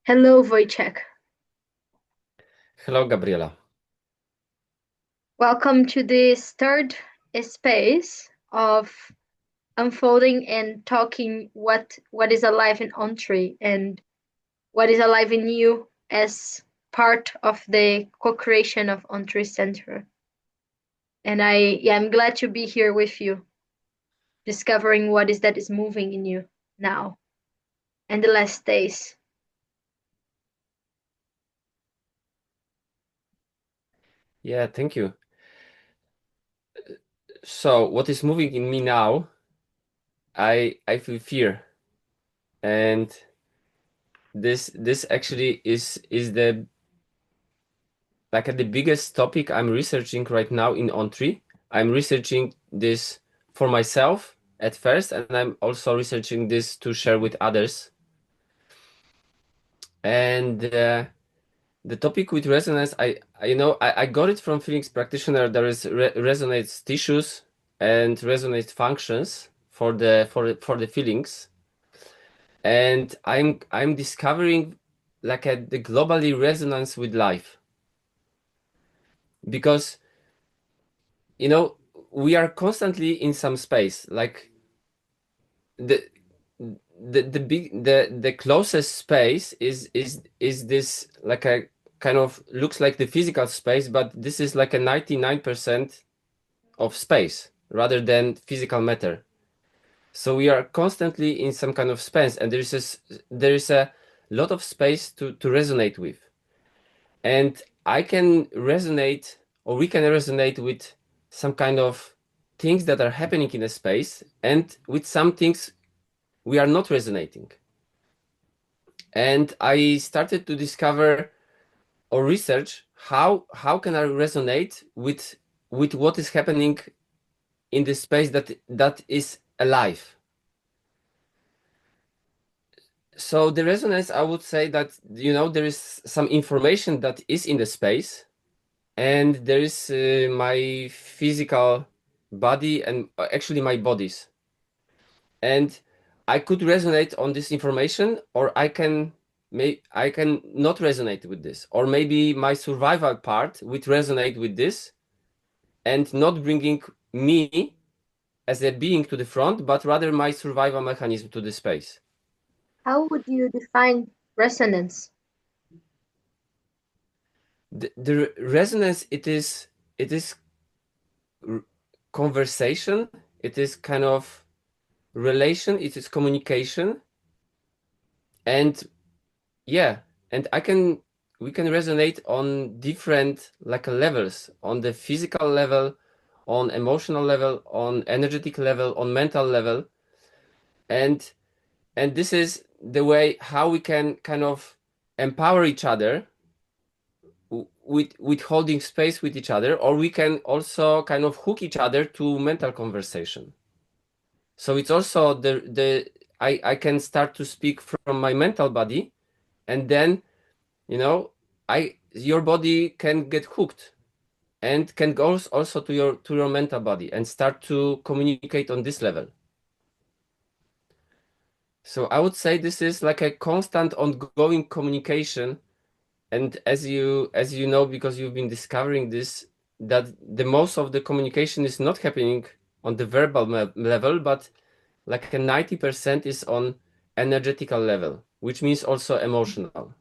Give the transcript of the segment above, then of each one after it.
Hello, Wojciech. Hello, Gabriela. Welcome to this third space of unfolding and talking what is alive in Ontree and what is alive in you as part of the co-creation of Ontree Center. And I'm glad to be here with you, discovering what is that is moving in you now and the last days. Yeah, thank you. So, what is moving in me now? I feel fear, and this actually is the the biggest topic I'm researching right now in Ontree. I'm researching this for myself at first, and I'm also researching this to share with others. And the topic with resonance, I got it from Feelings Practitioner. There is resonates tissues and resonates functions for the feelings, and I'm discovering the globally resonance with life because you know we are constantly in some space the the closest space is this like a kind of looks like the physical space, but this is like a 99% of space rather than physical matter. So we are constantly in some kind of space, and there is a lot of space to resonate with. And I can resonate, or we can resonate with some kind of things that are happening in a space, and with some things we are not resonating. And I started to discover or research how can I resonate with what is happening in the space that is alive. So the resonance, I would say that there is some information that is in the space, and there is my physical body and actually my bodies, and I could resonate on this information, or I can not resonate with this, or maybe my survival part would resonate with this and not bringing me as a being to the front, but rather my survival mechanism to the space. How would you define resonance? The resonance, it is r- conversation, it is kind of relation, it is communication, and yeah, and I can we can resonate on different levels, on the physical level, on emotional level, on energetic level, on mental level, and this is the way how we can kind of empower each other with holding space with each other, or we can also kind of hook each other to mental conversation. So it's also the I can start to speak from my mental body, and then you know I your body can get hooked and can go also to your mental body and start to communicate on this level. So I would say this is like a constant ongoing communication. And as you know, because you've been discovering this, that the most of the communication is not happening on the verbal level, but like a 90% is on energetical level, which means also emotional.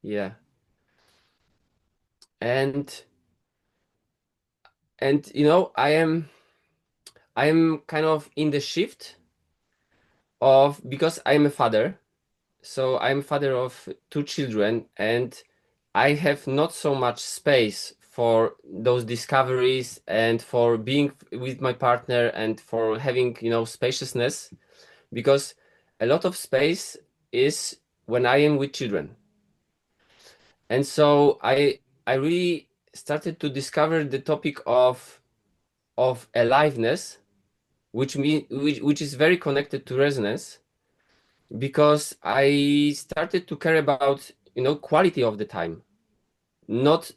Yeah. And I am kind of in the shift of, because I am a father. So I'm father of two children, and I have not so much space for those discoveries and for being with my partner and for having, spaciousness, because a lot of space is when I am with children. And so I really started to discover the topic of aliveness, which is very connected to resonance, because I started to care about, quality of the time. Not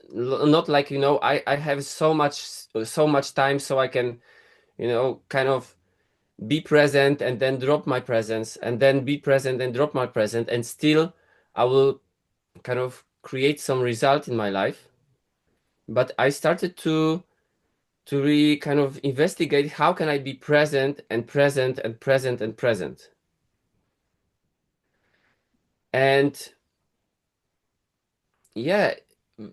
like, I have so much time so I can, kind of be present and then drop my presence, and then be present and drop my present, and still I will kind of create some result in my life. But I started to really kind of investigate how can I be present and present and present and present. And yeah,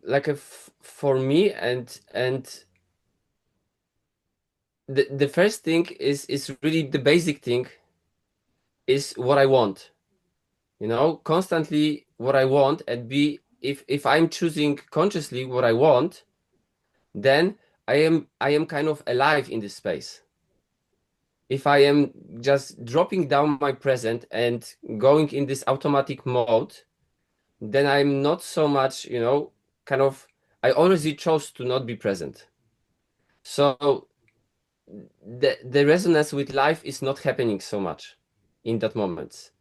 like for me, and the first thing is really the basic thing is what I want. Constantly what I want, and be if I'm choosing consciously what I want, then I am kind of alive in this space. If I am just dropping down my present and going in this automatic mode, then I'm not so much, kind of, I already chose to not be present. So the resonance with life is not happening so much in that moment.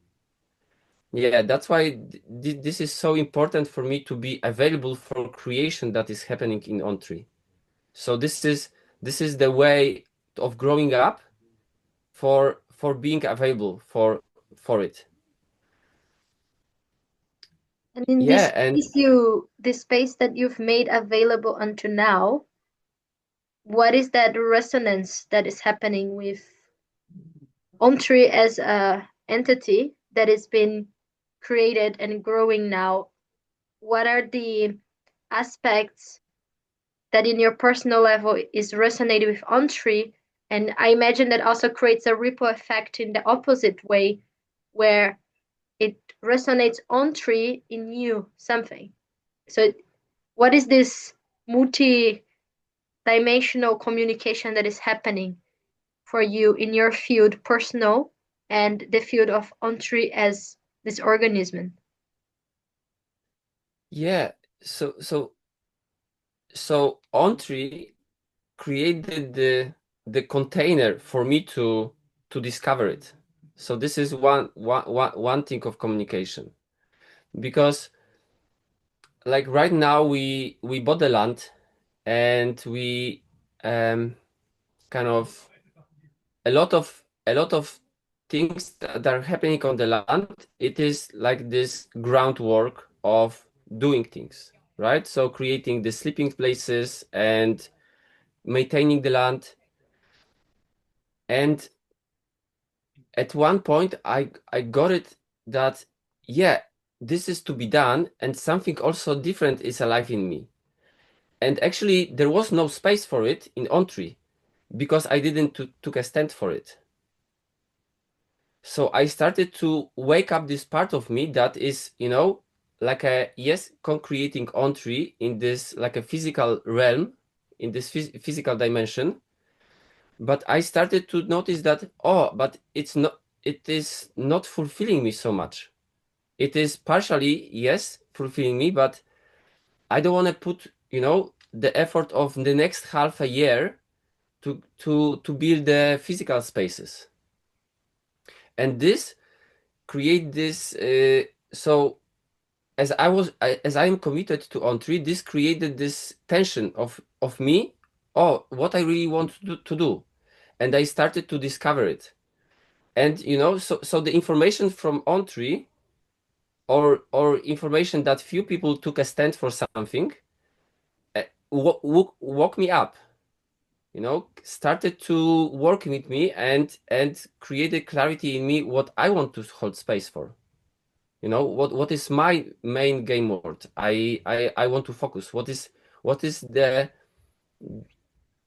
Yeah, that's why this is so important for me to be available for creation that is happening in Ontree. So this is the way of growing up for being available for it. And in Yeah, and this space that you've made available unto now, what is that resonance that is happening with Ontree as a entity that has been created and growing now? What are the aspects that in your personal level is resonating with Ontree? And I imagine that also creates a ripple effect in the opposite way, where it resonates Ontree in you something. So what is this multi-dimensional communication that is happening for you in your field, personal, and the field of Ontree as this organism? yeah, so Ontree created the container for me to discover it. So this is one thing of communication, because like right now we bought the land, and we kind of a lot of things that are happening on the land. It is like this groundwork of doing things, right? So creating the sleeping places and maintaining the land. And at one point I got it that, yeah, this is to be done, and something also different is alive in me. And actually there was no space for it in Ontree because I didn't took a stand for it. So I started to wake up this part of me that is, like a, yes, concreting Ontree in this like a physical realm, in this physical dimension. But I started to notice that, oh, but it is not fulfilling me so much. It is partially, yes, fulfilling me, but I don't want to put, the effort of the next half a year to build the physical spaces. And this create this, so as I am committed to Ontree, this created this tension of me, oh, what I really want to do. And I started to discover it. And so the information from Ontree, or information that few people took a stand for something, woke me up, started to work with me, and created clarity in me what I want to hold space for. What is my main game word. I want to focus. What is the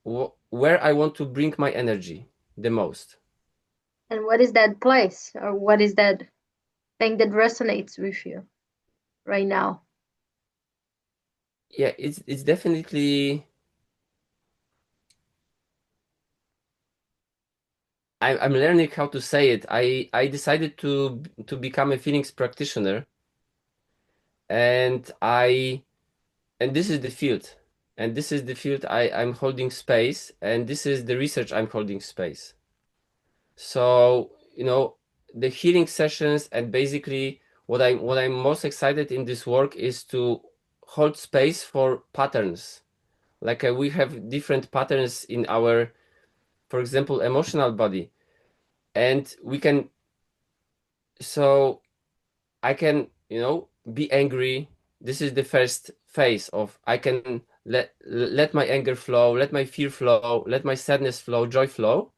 where I want to bring my energy the most. And what is that place, or what is that thing that resonates with you right now? Yeah, it's definitely, I'm learning how to say it. I decided to become a feelings practitioner, and this is the field, and this is the field I'm holding space, and this is the research I'm holding space. So, the healing sessions, and basically what I'm most excited in this work is to hold space for patterns. Like we have different patterns in our, for example, emotional body. And so I can, be angry. This is the first phase of I can let my anger flow, let my fear flow, let my sadness flow, joy flow.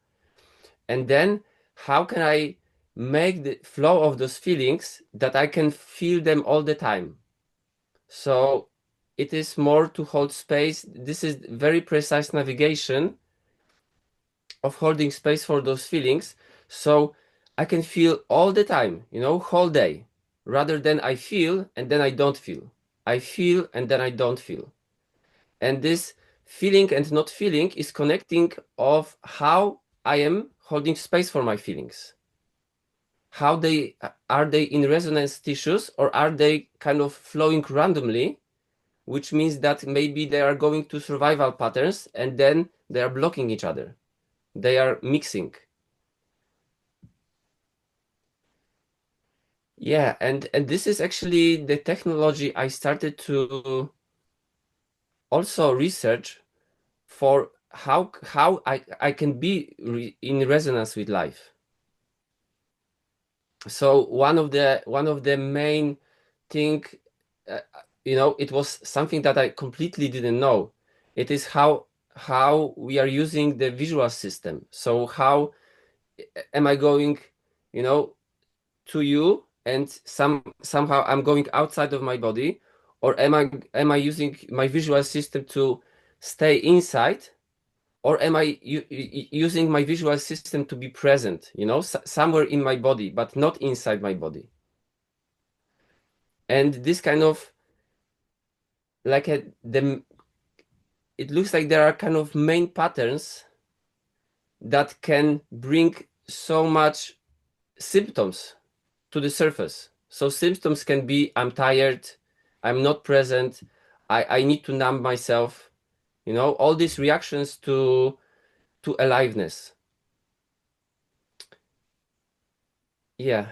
And then how can I make the flow of those feelings that I can feel them all the time? So it is more to hold space. This is very precise navigation of holding space for those feelings. So I can feel all the time, whole day, rather than I feel and then I don't feel. I feel and then I don't feel. And this feeling and not feeling is connecting of how I am holding space for my feelings. How they are they in resonance tissues, or are they kind of flowing randomly, which means that maybe they are going to survival patterns and then they are blocking each other. They are mixing. Yeah, and this is actually the technology I started to also research for how I can be in resonance with life. So one of the main thing, uh, it was something that I completely didn't know. It is how we are using the visual system. So how am I going, you know, to you, and somehow I'm going outside of my body, or am I using my visual system to stay inside, or am I using my visual system to be present, somewhere in my body, but not inside my body? And this kind of like it looks like there are kind of main patterns that can bring so much symptoms to the surface. So symptoms can be I'm tired, I'm not present, I need to numb myself, all these reactions to aliveness. Yeah.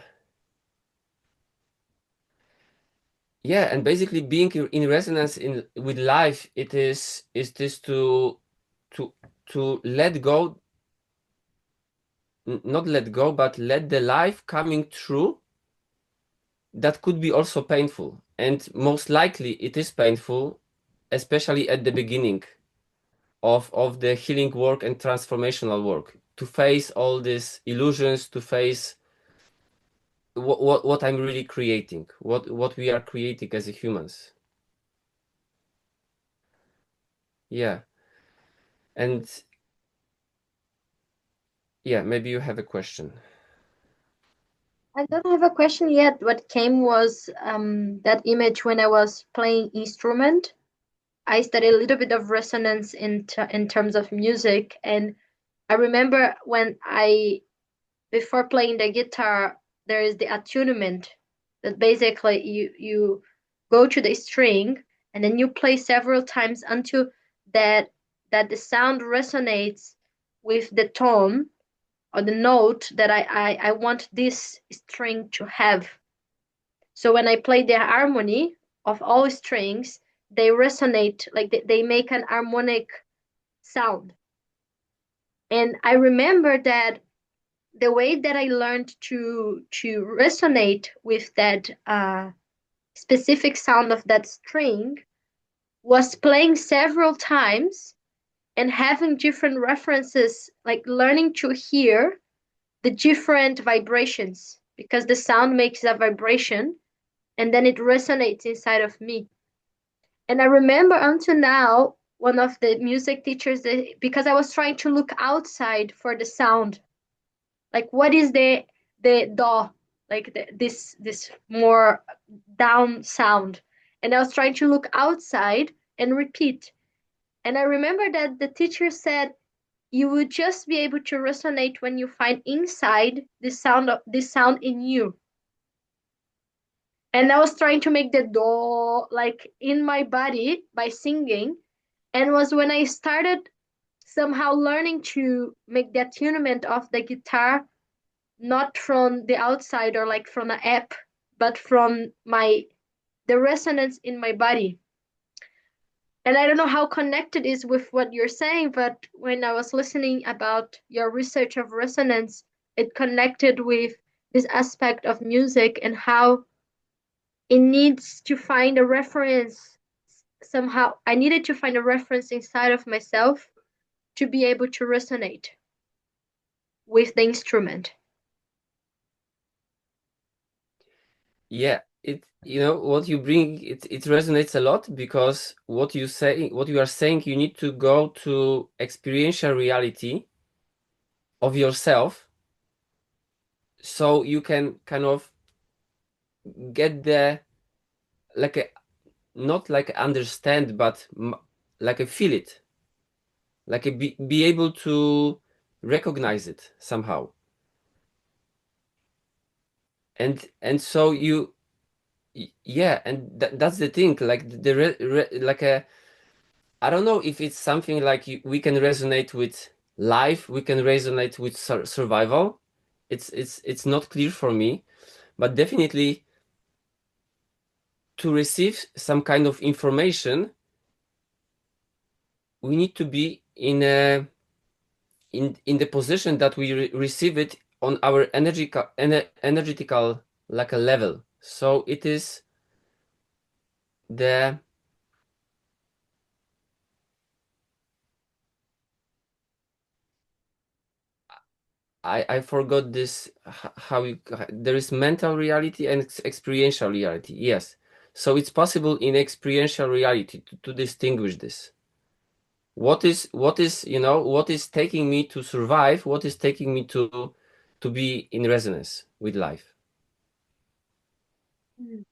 Yeah, and basically being in resonance with life, is this to to let go, not let go, but let the life coming through that could be also painful. And most likely it is painful, especially at the beginning of the healing work and transformational work, to face all these illusions, to face what I'm really creating, what we are creating as humans. Yeah. And yeah, maybe you have a question. I don't have a question yet. What came was that image when I was playing instrument. I studied a little bit of resonance in terms of music, and I remember when I before playing the guitar, there is the attunement that basically you go to the string and then you play several times until that the sound resonates with the tone or the note that I want this string to have. So when I play the harmony of all strings, they resonate, like they make an harmonic sound. And I remember that the way that I learned to resonate with that specific sound of that string was playing several times and having different references, like learning to hear the different vibrations because the sound makes a vibration and then it resonates inside of me. And I remember until now, one of the music teachers, because I was trying to look outside for the sound, like what is the do, like this more down sound, and I was trying to look outside and repeat. And I remember that the teacher said you would just be able to resonate when you find inside the sound in you. And I was trying to make the do like in my body by singing, and was when I started somehow learning to make the attunement of the guitar, not from the outside or like from an app, but from the resonance in my body. And I don't know how connected it is with what you're saying, but when I was listening about your research of resonance, it connected with this aspect of music and how it needs to find a reference somehow. I needed to find a reference inside of myself to be able to resonate with the instrument. Yeah, what you bring, it resonates a lot, because what you are saying, you need to go to experiential reality of yourself, so you can kind of get the, like a, not like understand, but like a feel it, like a be able to recognize it somehow. And so yeah, and that's the thing, like like a, I don't know if it's something like we can resonate with life, we can resonate with survival. It's not clear for me, but definitely to receive some kind of information, we need to be in the position that we receive it on our energetical like a level. So it is the, I forgot this, how you, there is mental reality and experiential reality. Yes. So it's possible in experiential reality to distinguish this. What is what is taking me to survive? What is taking me to be in resonance with life? Mm.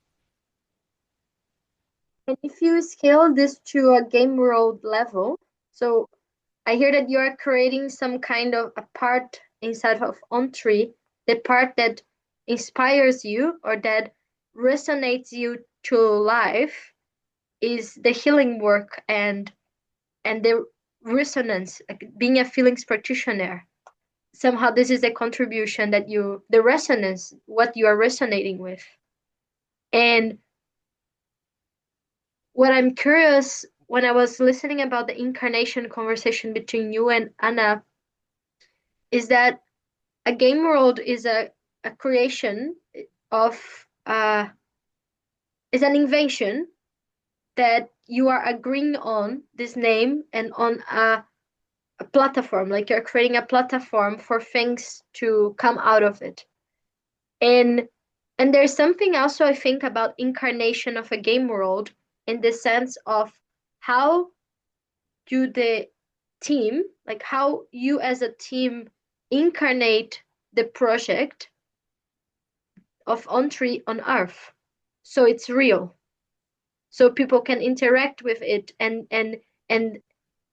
And if you scale this to a game world level, so I hear that you are creating some kind of a part inside of Ontree, the part that inspires you or that resonates you to life is the healing work and the resonance, like being a feelings practitioner. Somehow this is a contribution that you, the resonance, what you are resonating with. And what I'm curious when I was listening about the incarnation conversation between you and Anna is that a game world is a creation of is an invention that you are agreeing on this name and on a platform, like you're creating a platform for things to come out of it. And and there's something also I think about incarnation of a game world in the sense of how do the team, like how you as a team incarnate the project of Ontree on Earth. So it's real. So people can interact with it and and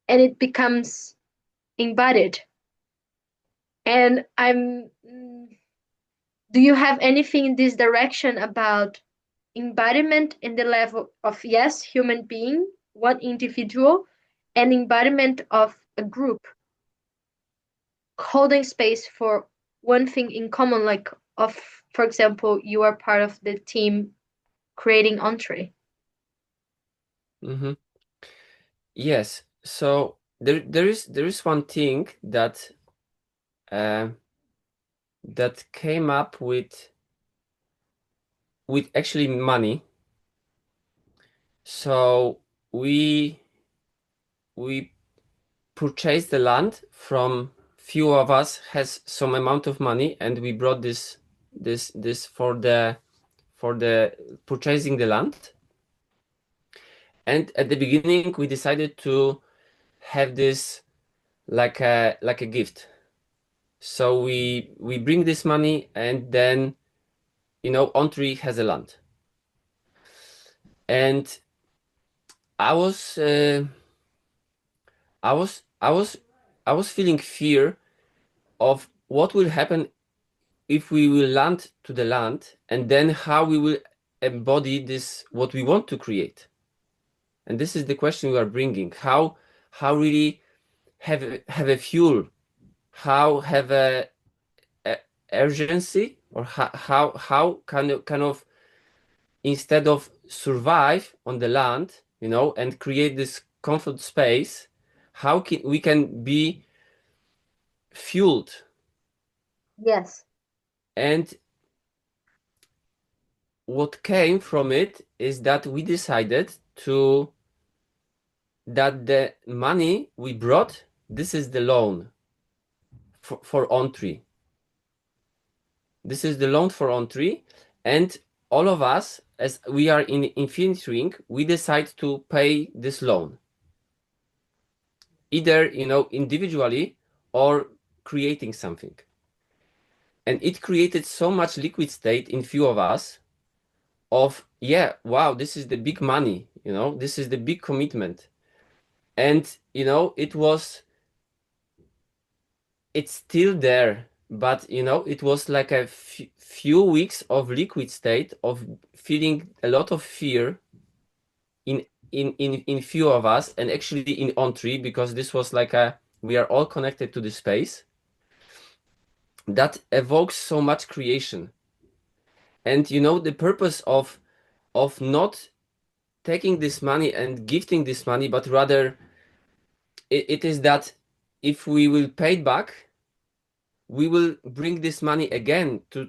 it becomes embodied. And do you have anything in this direction about embodiment in the level of yes, human being, one individual, and embodiment of a group, holding space for one thing in common, like of, for example, you are part of the team creating Entree. Hmm. Yes. So there is one thing uh, that came up with actually money. So we purchased the land from, few of us has some amount of money, and we brought this for the purchasing the land. And at the beginning we decided to have this like a gift. So we bring this money, and then Ontree has a land. And I was I was I was I was feeling fear of what will happen if we will land to the land, and then how we will embody this what we want to create. And this is the question we are bringing: how really have a fuel, how have a urgency, or how kind of instead of survive on the land, and create this comfort space, how we can be fueled Yes. And what came from it is that we decided to that the money we brought, this is the loan for Ontree. This is the loan for Ontree, and all of us, as we are in Infinity Ring, we decide to pay this loan, either individually or creating something. And it created so much liquid state in few of us of, yeah, wow, this is the big money, this is the big commitment. And it's still there, but it was like a few weeks of liquid state of feeling a lot of fear in in few of us, and actually in Ontree, because this was like a we are all connected to the space that evokes so much creation. And the purpose of not taking this money and gifting this money, but rather it is that if we will pay it back, we will bring this money again to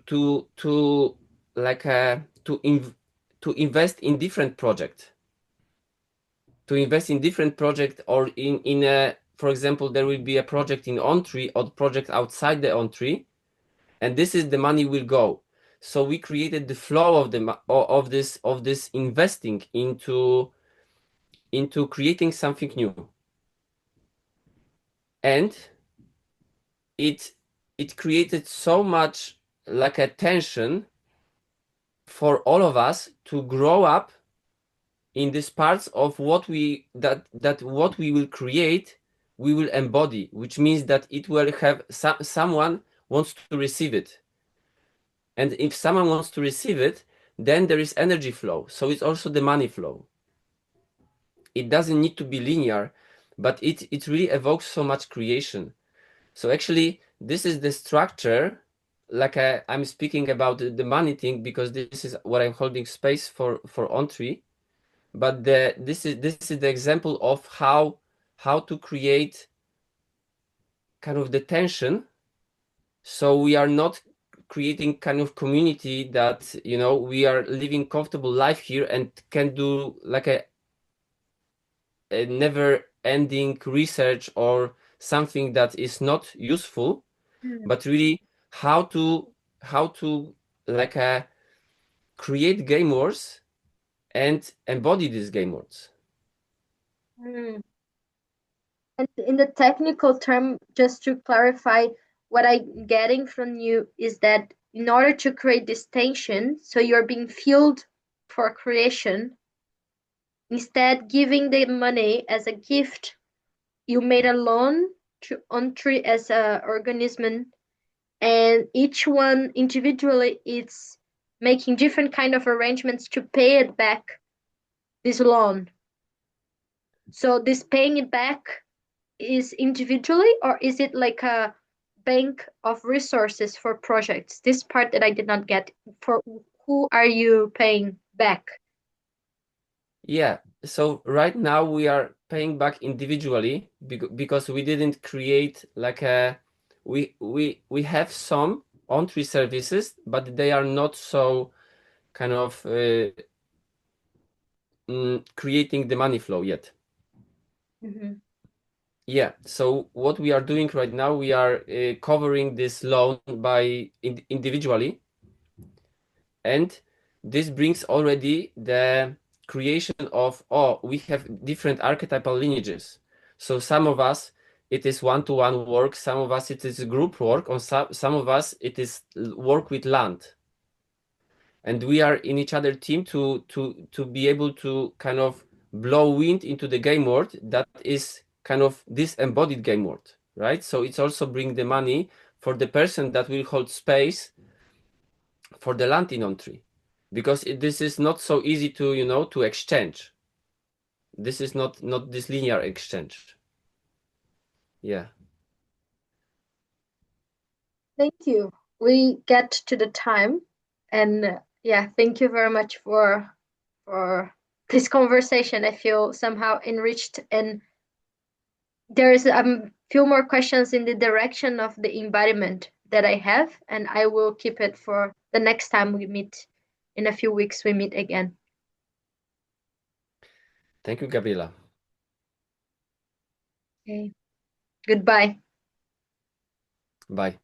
like to invest in different project, or in a, for example, there will be a project in Ontree or project outside the Ontree, and this is the money will go. So we created the flow of this investing into creating something new. And it it created so much like a tension for all of us to grow up in these parts of what we will create, we will embody, which means that it will have someone wants to receive it. And if someone wants to receive it, then there is energy flow, so it's also the money flow. It doesn't need to be linear, but it really evokes so much creation. So actually, this is the structure. Like I'm speaking about the money thing because this is what I'm holding space for Ontree. But this is the example of how to create kind of the tension. So we are not creating kind of community that we are living comfortable life here and can do like a never ending research or something that is not useful, Mm. but really how to like create game worlds and embody these game worlds. Mm. And in the technical term, just to clarify, what I'm getting from you is that in order to create distinction, so you're being fueled for creation, instead giving the money as a gift, you made a loan to Ontree as a organism, and each one individually is making different kind of arrangements to pay it back, this loan. So this paying it back is individually, or is it like a bank of resources for projects? This part that I did not get. For who are you paying back? Yeah, so right now we are paying back individually because we didn't create like a we have some on-tree services, but they are not so kind of creating the money flow yet. Mhm. Yeah, so what we are doing right now, we are covering this loan by individually, and this brings already the creation of, oh, we have different archetypal lineages. So some of us it is one-to-one work, some of us it is group work, or some of us it is work with land. And we are in each other team to be able to kind of blow wind into the game world that is kind of this embodied game world, right? So it's also bring the money for the person that will hold space for the land in Ontree, because this is not so easy to exchange. This is not this linear exchange. Yeah. Thank you. We get to the time, and yeah, thank you very much for this conversation. I feel somehow enriched, and there's a few more questions in the direction of the embodiment that I have, and I will keep it for the next time we meet. In a few weeks, we meet again. Thank you, Gabriela. Okay. Goodbye. Bye.